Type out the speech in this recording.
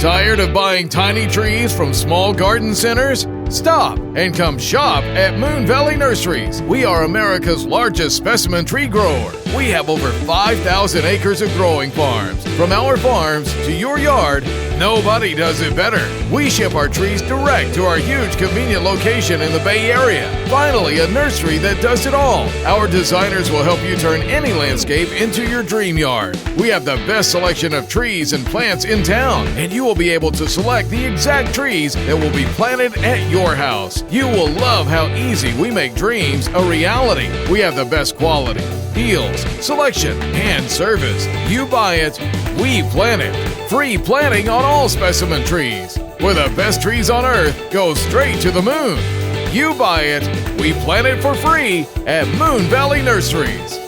Tired of buying tiny trees from small garden centers? Stop and come shop at Moon Valley Nurseries. We are America's largest specimen tree grower. We have over 5,000 acres of growing farms. From our farms to your yard, nobody does it better. We ship our trees direct to our huge convenient location in the Bay Area. Finally, a nursery that does it all. Our designers will help you turn any landscape into your dream yard. We have the best selection of trees and plants in town, and you will be able to select the exact trees that will be planted at your house. You will love how easy we make dreams a reality. We have the best quality, deals, selection, and service. You buy it, we plant it. Free planting on all specimen trees. Where the best trees on earth go straight to the moon. You buy it, we plant it for free at Moon Valley Nurseries.